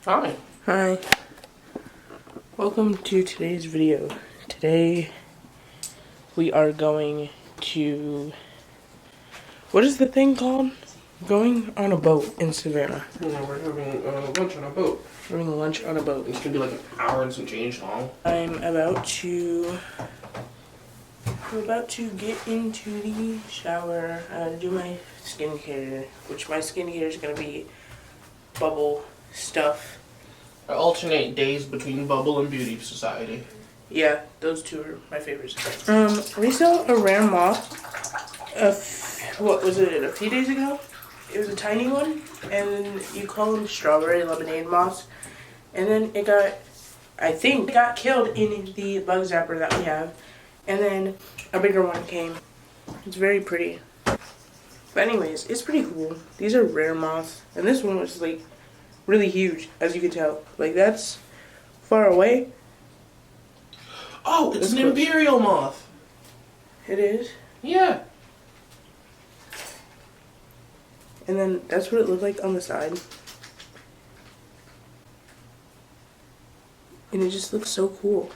Hi. Hi. Welcome to today's video. Today we are going to, what is the thing called? Going on a boat in Savannah. Yeah, we're having lunch on a boat. We're having lunch on a boat. It's gonna be like an hour and some change long. I'm about to get into the shower, do my skincare, which my skincare is gonna be bubble stuff. I alternate days between Bubble and Beauty Society. Yeah, those two are my favorites. We saw a rare moth. What was it? A few days ago. It was a tiny one, and you call them strawberry lemonade moths. And then it got, I think, it got killed in the bug zapper that we have. And then a bigger one came. It's very pretty. But anyways, it's pretty cool. These are rare moths, and this one was like really huge, as you can tell. Like, that's far away. Oh, it's an imperial moth. It is? Yeah. And then that's what it looked like on the side. And it just looks so cool.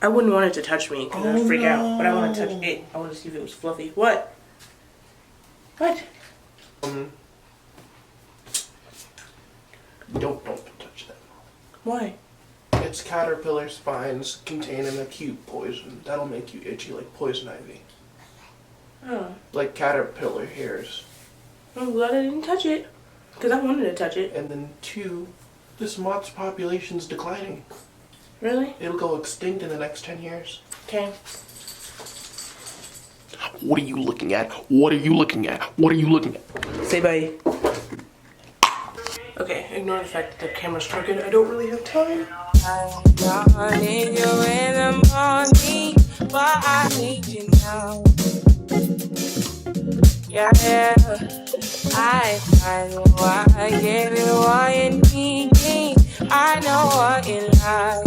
I wouldn't want it to touch me because I'd freak out, but I want to touch it. I want to see if it was fluffy. What? What? Don't touch that. Why? Its caterpillar spines contain an acute poison that'll make you itchy like poison ivy. Oh. Like caterpillar hairs. I'm glad I didn't touch it, because I wanted to touch it. And then 2, this moth's population's declining. Really? It'll go extinct in the next 10 years. Okay. What are you looking at? What are you looking at? What are you looking at? Say bye. Okay, ignore the fact that the camera's crooked. I don't really have time. I need you in the morning, but I need you now. Yeah, I know why I give you what you need. I know what you like.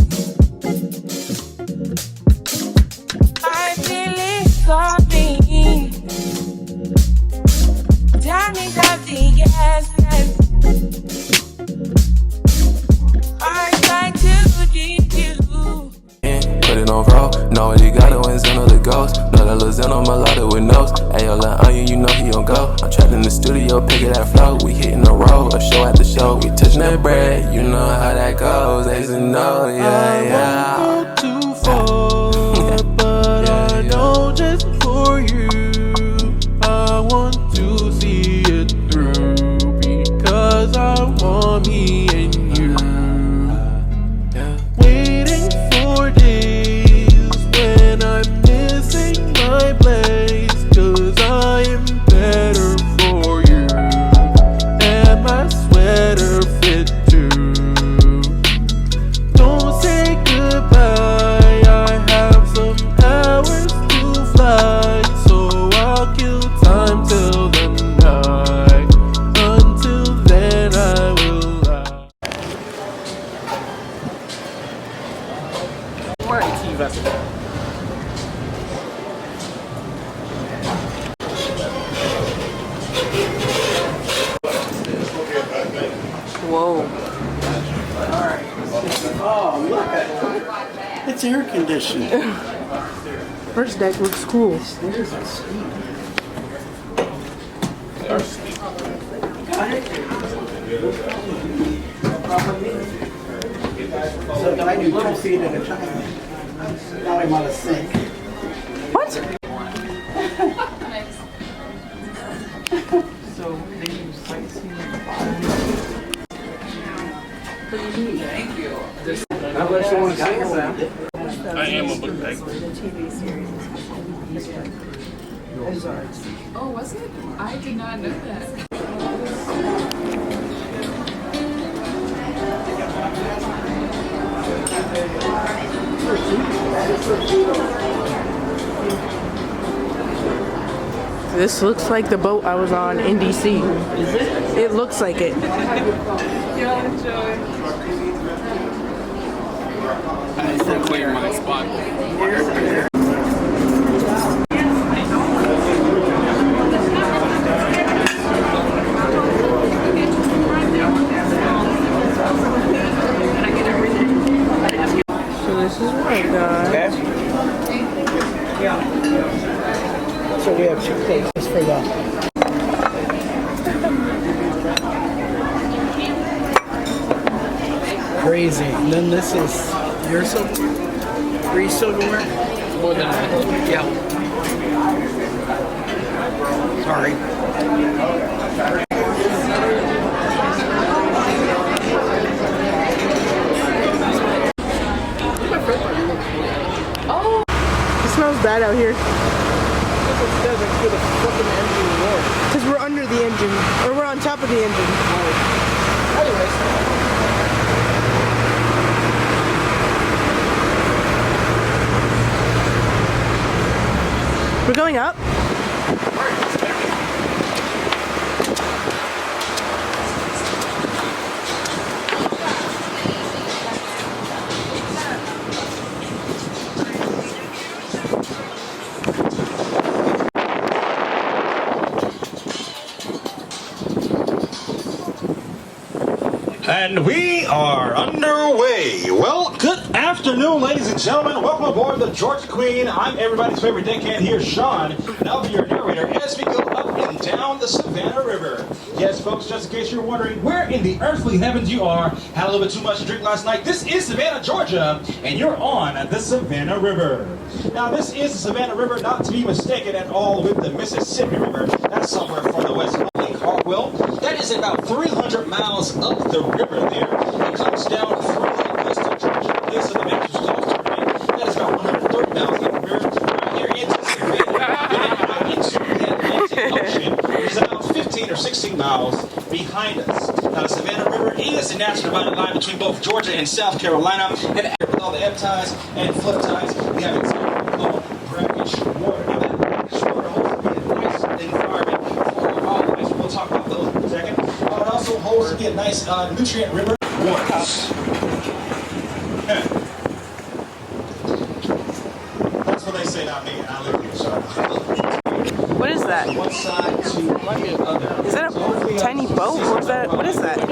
I feel it coming. Tell me something, yes. I try to teach you. Put it on roll, know what he got it when Zeno the ghost. Know that lil' Zeno mulatto with nose. Ayo, lil' onion, you know he don't go. I'm trapped in the studio, picking that flow. We hitting a roll, a show after show. We touching that bread, you know how that goes. A's and no, yeah. I won't go too far, but I know just for you, I want to see it through, because I want me and you. Waiting for days when I'm missing my place, 'cause I am better for you, and my sweater fit too. Don't say goodbye, I have some hours to fly, so I'll kill time till the night. Until then I will lie. Wearing tea vest. Whoa. Oh, look at it. It's air conditioned. First deck looks cool. Stairs are steep. So can I do 2 feet at a time? Now I'm on a sink. What? So they do sightseeing at the Thank you. Unless you want to see that. I am a book bag. Oh, was it? I did not know that. This looks like the boat I was on in DC. Is it? It looks like it. Y'all enjoy. I need to clear my spot. suitcases for the. Crazy. And then this is your silverware? 3 silverware? More than that. Yeah. Sorry. It smells bad out here. Because we're under the engine. Or we're on top of the engine. We're going up? And we are underway. Well, good afternoon, ladies and gentlemen. Welcome aboard the Georgia Queen. I'm everybody's favorite deckhand here, Sean, and I'll be your narrator as we go up and down the Savannah River. Yes, folks, just in case you're wondering where in the earthly heavens you are, had a little bit too much to drink last night, this is Savannah, Georgia, and you're on the Savannah River. Now, this is the Savannah River, not to be mistaken at all with the Mississippi River. That's somewhere farther west of Lake Hartwell. That is about 300 miles up the river there. It comes down through western Georgia, place of the Masters Golf Tournament. That is about 130 miles up the river, right here into Savannah, then into the Atlantic Ocean, which is about 15 or 16 miles behind us. Now, the Savannah River is the natural dividing line between both Georgia and South Carolina, and with all the ebb tides and flood tides, we have exactly low brackish water. Now, that brackish water holds to be a nice environment for our wildlife. We'll talk about those in a second. It also holds to be a nice nutrient river. That's what they say, not me, and I live here, so. What is that? One side to the other. Is that a tiny boat? Or is that, what is that? Not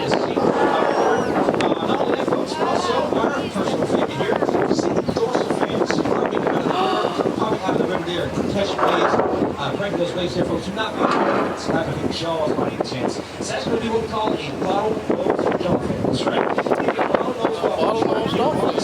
only that, folks, but also our personal favorite here. You see the dorsal fins popping out of the river there. Catch waves, break those waves there, folks. You're not going to it's not going to be jaws by any chance. It's actually going to be what we call a bottlenose dolphin. That's right. Bottlenose dolphin.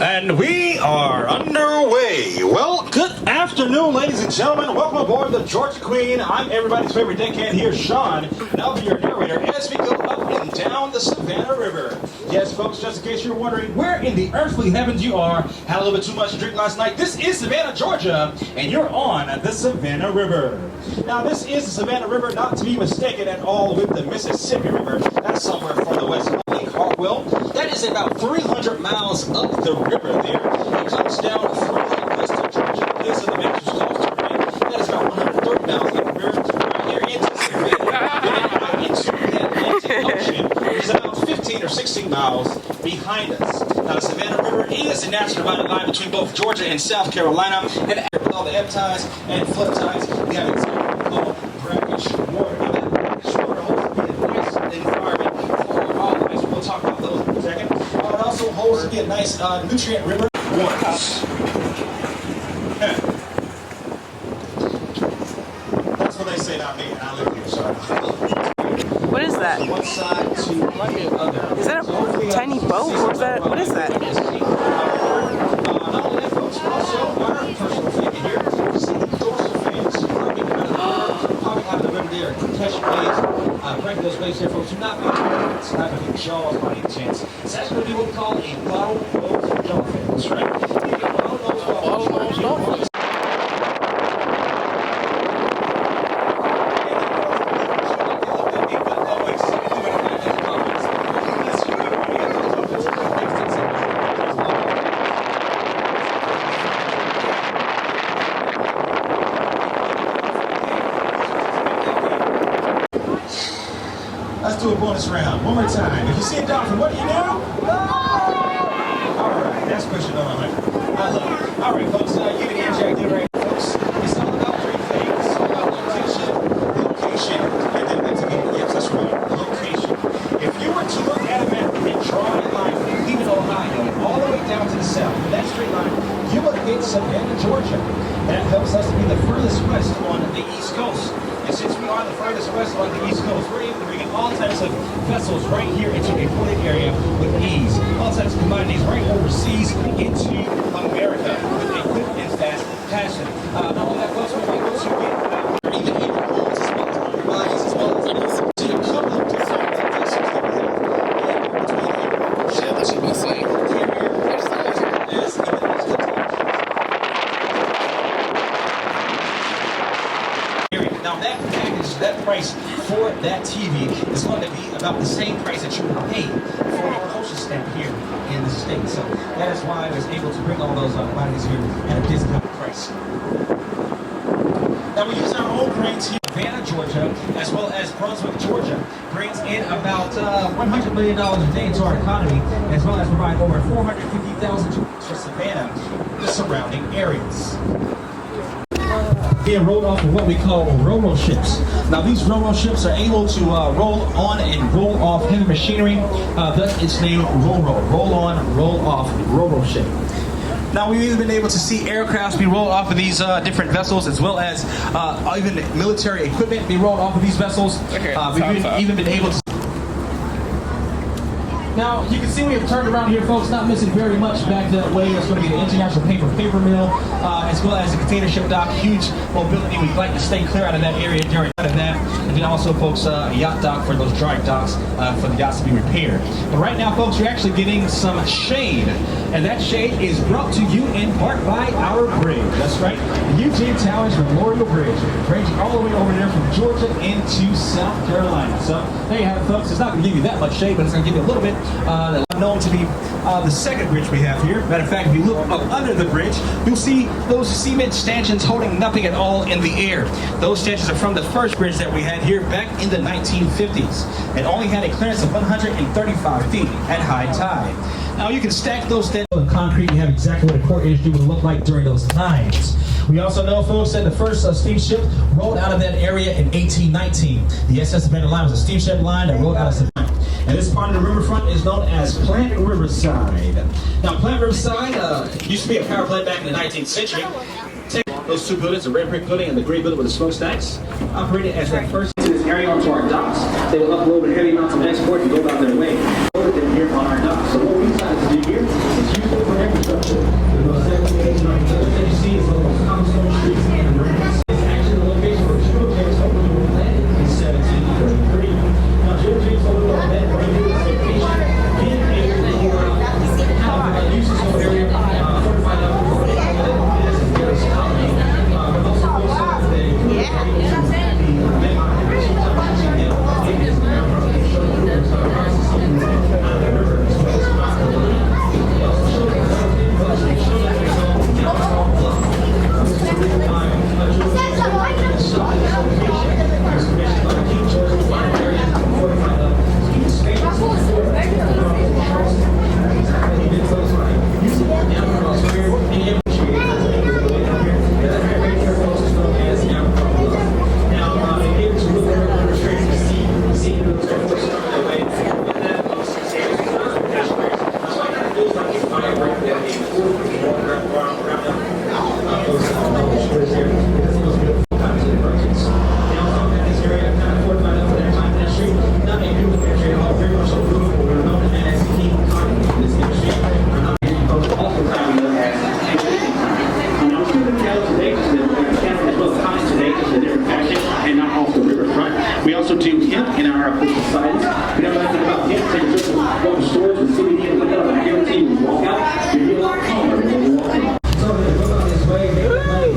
And we are underway. Well, good afternoon, ladies and gentlemen. Welcome aboard the Georgia Queen. I'm everybody's favorite deckhand here, Sean, and I'll be your narrator as we go up and down the Savannah River. Yes, folks, just in case you're wondering where in the earthly heavens you are, had a little bit too much to drink last night, this is Savannah, Georgia, and you're on the Savannah River. Now, this is the Savannah River, not to be mistaken at all with the Mississippi River. That's somewhere farther west of Lake Hartwell. That is about 300 miles up the river there. It comes down through western Georgia, place of the Masters Golf Tournament. That is about 130 miles up the river, right here into Savannah, then into the Atlantic Ocean, which is about 15 or 16 miles behind us. Now, the Savannah River is the natural dividing line between both Georgia and South Carolina, and with all the ebb tides and flood tides, we have exactly low brackish water. Now, that brackish water holds to be a nice environment for our wildlife. We'll talk about those in a second. It also holds to be a nice nutrient river. That's what they say, not me, and I live here, so. What is that? One side to the other. Is that a tiny boat? Or is that, what is that? Not only that, folks, but also our personal favorite here. You see the dorsal fins popping out of the river there. Catch waves, break those waves there, folks. You're not going to it's not going to be jaws by any chance. It's actually going to be what we call a bottlenose dolphin. That's right. Bottlenose dolphin. Let's do a bonus round. One more time. If you see a dolphin, what do you do? All right, that's pushing on. I love it. All right, folks, you can interject in right now, folks. It's all about three things. It's all about location, and then that's again. Yes, that's right. Location. If you were to look at a map and draw a line from Cleveland, Ohio, all the way down to the west on the East Coast. And since we are the furthest west on the East Coast, we're able to bring in all types of vessels right here into a ported area with ease. All types of commodities right overseas into America with a quick and fast passion. Not only that, folks, we're able to get even in the homes as well as on your bodies as well as see a couple of different vessels that we have. Yeah, that should be safe. Now that package, that price for that TV is going to be about the same price that you would pay for a postage stamp here in the States. So that is why I was able to bring all those commodities here at a discounted price. Now we use our own grains here. Savannah, Georgia, as well as Brunswick, Georgia, brings in about $100 million a day into our economy, as well as provide over 450,000 jobs for Savannah, the surrounding areas. Being rolled off of what we call Ro-Ro ships. Now these Ro-Ro ships are able to roll on and roll off heavy machinery, thus its name Ro-Ro, roll on, roll off Ro-Ro ship. Now we've even been able to see aircrafts be rolled off of these different vessels, as well as even military equipment be rolled off of these vessels. We've even been able to. Now, you can see we have turned around here, folks, not missing very much back that way. That's going to be the International Paper Mill, as well as the container ship dock. Huge mobility. We'd like to stay clear out of that area during that. And then also, folks, a yacht dock for those dry docks for the yachts to be repaired. But right now, folks, you're actually getting some shade. And that shade is brought to you in part by our bridge. That's right, the Eugene Towers Memorial Bridge, ranging all the way over there from Georgia into South Carolina. So there you have it, folks. It's not going to give you that much shade, but it's going to give you a little bit. Known to be the second bridge we have here. Matter of fact, if you look up under the bridge, you'll see those cement stanchions holding nothing at all in the air. Those stanchions are from the first bridge that we had here back in the 1950s. It only had a clearance of 135 feet at high tide. Now you can stack those stanchions in concrete and have exactly what a core industry would look like during those times. We also know, folks, that the first steamship rolled out of that area in 1819. The SS Savannah line was a steamship line that rolled out of Savannah. And this part of the riverfront is known as Plant Riverside. Now, Plant Riverside used to be a power plant back in the 19th century. Take those two buildings, the red brick building and the gray building with the smokestacks, operated as that first to this area onto our docks. They will upload a heavy amounts of export and go about their way. Loaded them here on our docks. So what we decided to do here is use it for infrastructure. The most 17, 19, that you see is one of those cobblestone streets and ramps. It's actually the location where Jewel James opened the landed in 1733. Now, Jewel James opened the landed right here in this location, being able to use this whole area, fortified up for it as a various colony, but also also the We also do hemp in our official sites. We don't know anything about hemp. Take a trip to local stores with CBD and look up, and I guarantee you walk out, you'll be a lot calmer when you walk in. So they go out this way, they right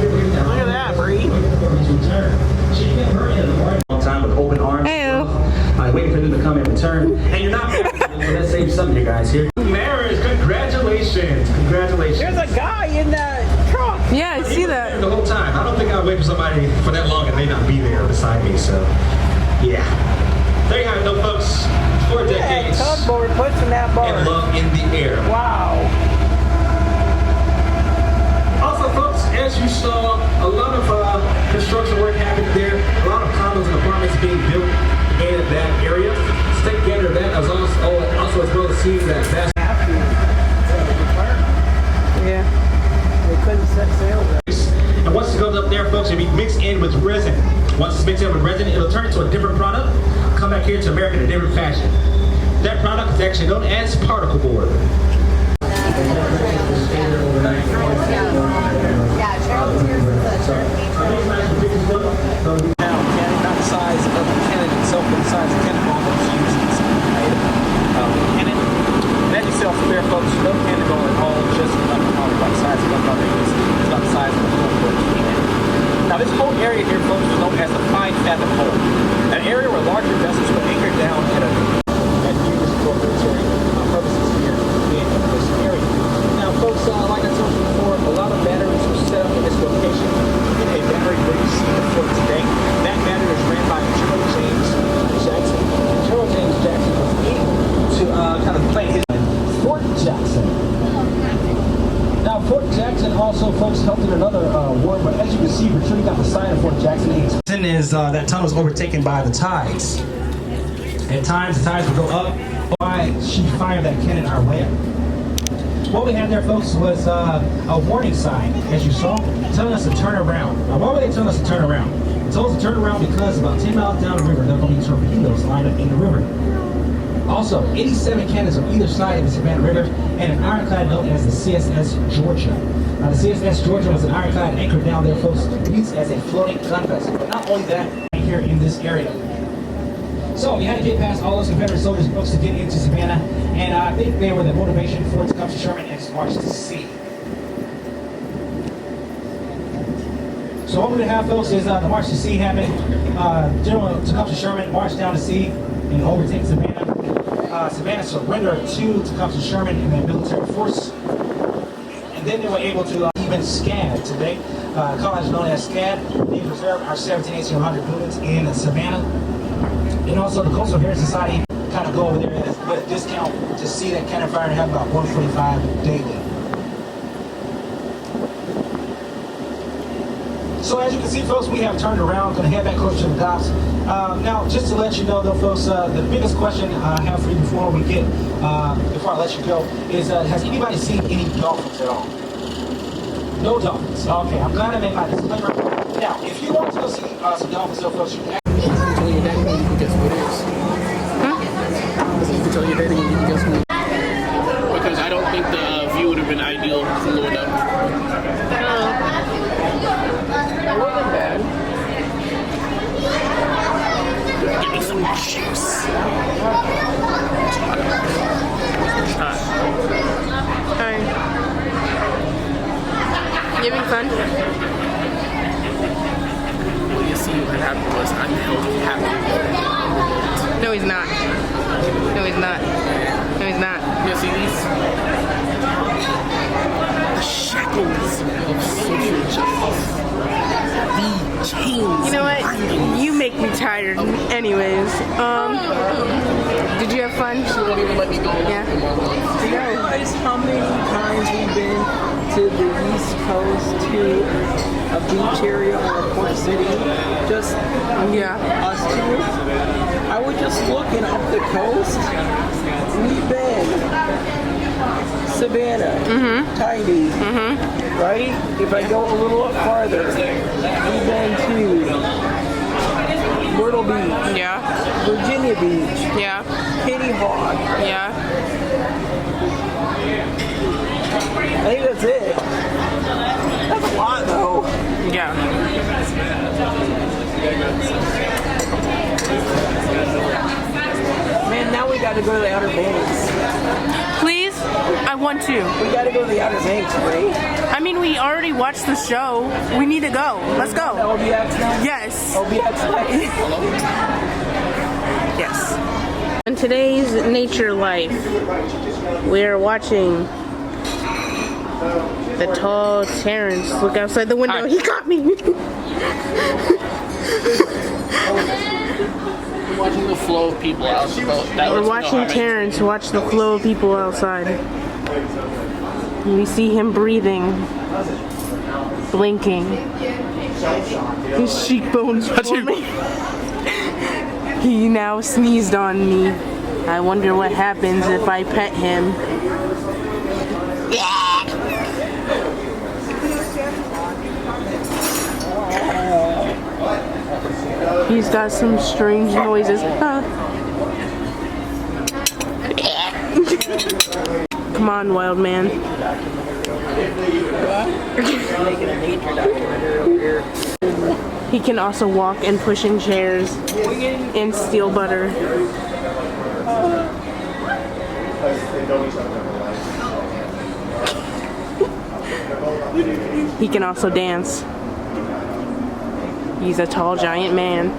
here. Look at that, Bree. She kept her in the morning all the time with open arms. I'm waiting for them to come and return. And you're not married, so that saves some of you guys here. Marriage, congratulations. Congratulations. There's a guy in that truck. Yeah, I see that. The whole time. I don't think I'd wait for somebody for that long and they not be there beside me, so yeah. There you have it, though, folks. 4 decades. Cardboard puts in that bar. And love in the air. Wow. Also, folks, as you saw, a lot of construction work happened there. A lot of condos and apartments being built in that area. Stay together that as also as well as seeing that vast. Yeah. They couldn't set sail there. And once it goes up there, folks, you'll be be mixed in with resin. Once it's mixed in with resin, it'll turn into a different product, come back here to America in a different fashion. That product is actually known as particle board. Now, cannon, not the size of the cannon itself, but the size of the cannonball that's used in some item. Cannon, that itself, there, folks, no cannonball at all, just about the size of gunpowder used. It's about the size of a full cannon. Now, this whole area here, folks, is known as the Fine Fathom Hole, an area where larger vessels were anchored down at used for military purposes here in this area. Now, folks, like I told you before, a lot of batteries were set up in this location. In a battery where you see the fort today, that battery is ran by General James Jackson. General James Jackson was able to kind of play his Fort Jackson. Now, Fort Jackson also, folks, helped in another war, but as you can see, we're shooting out the sign of Fort Jackson. Is that tunnel was overtaken by the tides. At times, the tides would go up. Why she fired that cannon our way up. What we had there, folks, was a warning sign, as you saw, telling us to turn around. Now, why would they tell us to turn around? They told us to turn around because about 10 miles down the river, there are going to be torpedoes lined up in the river. Also, 87 cannons on either side of the Savannah River, and an ironclad known as the CSS Georgia. Now, the CSS Georgia was an ironclad anchored down there, folks, used as a floating gun vessel. But not only that, right here in this area. So we had to get past all those Confederate soldiers, folks, to get into Savannah, and I think they were the motivation for it to come to Sherman and to march to sea. So what we're going to have, folks, is the march to sea happen. General Tecumseh Sherman marched down to sea and overtake Savannah. Savannah surrendered to Tecumseh Sherman and their military force. And then they were able to even SCAD today. College known as SCAD. These reserve our 17,1800 buildings in Savannah. And also the Coastal Heritage Society kind of go over there with a discount to see that cannon fire and have about 145 daily. So as you can see, folks, we have turned around, going to head back close to the docks. Now, just to let you know, though, folks, the biggest question I have for you before I let you go, is has anybody seen any dolphins at all? No dolphins. Okay, I'm glad I made my disclaimer. Now, if you want to go see some dolphins, though, folks, you can tell your daddy when you can guess who it is. Huh? You can tell your daddy when you can guess who it is. Because I don't think the view would have been ideal going up. It wasn't bad. Give me some juice. Hi. You having fun? Well, you see what happened was I'm happy. No, he's not. No, he's not. No, he's not. You see these? The shackles of social justice. The chains. You know what? You make me tired. Anyways, did you have fun? She won't even let me go. Yeah. Do you realize how many times we've been to the East Coast to a beach area or a port city? Just us two. I was just looking up the coast. We've been Savannah, Tiny, right? If I go a little up farther, we've been to Myrtle Beach, Virginia Beach, Kitty Hawk. I think that's it. That's a lot, though. Yeah. Man, now we gotta go to the Outer Banks. Please? I want to. We gotta go to the Outer Banks, right? I mean, we already watched the show. We need to go. Let's go. LBX now? Yes. LBX night. Yes. In today's Nature Life, we are watching the tall Terrence look outside the window. Hi. He got me. Watching the flow of people out. We're watching Terrence watch the flow of people outside. And we see him breathing, blinking. His cheekbones forming. He now sneezed on me. I wonder what happens if I pet him. He's got some strange noises. Come on, wild man. He can also walk and push in chairs and steal butter. He can also dance. He's a tall, giant man.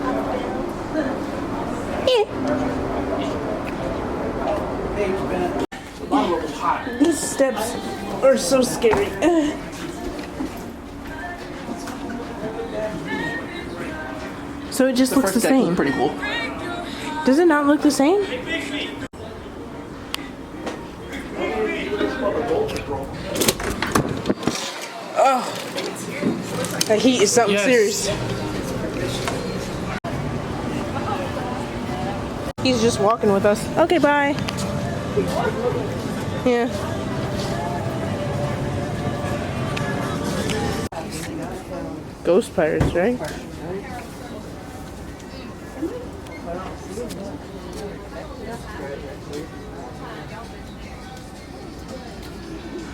These steps are so scary. So it just looks the same. Pretty cool. Does it not look the same? Oh, that heat is something serious. He's just walking with us. Okay, bye. Yeah. Ghost pirates, right?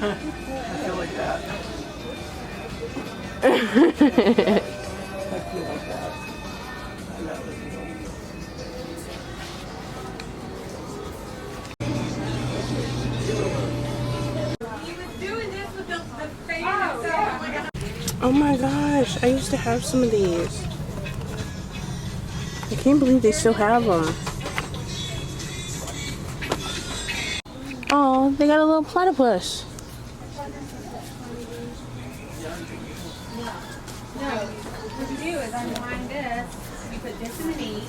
I feel like that. Oh my gosh, I used to have some of these. I can't believe they still have them. Oh, they got a little platypus. No, what you do is unwind this, you put this in the meat,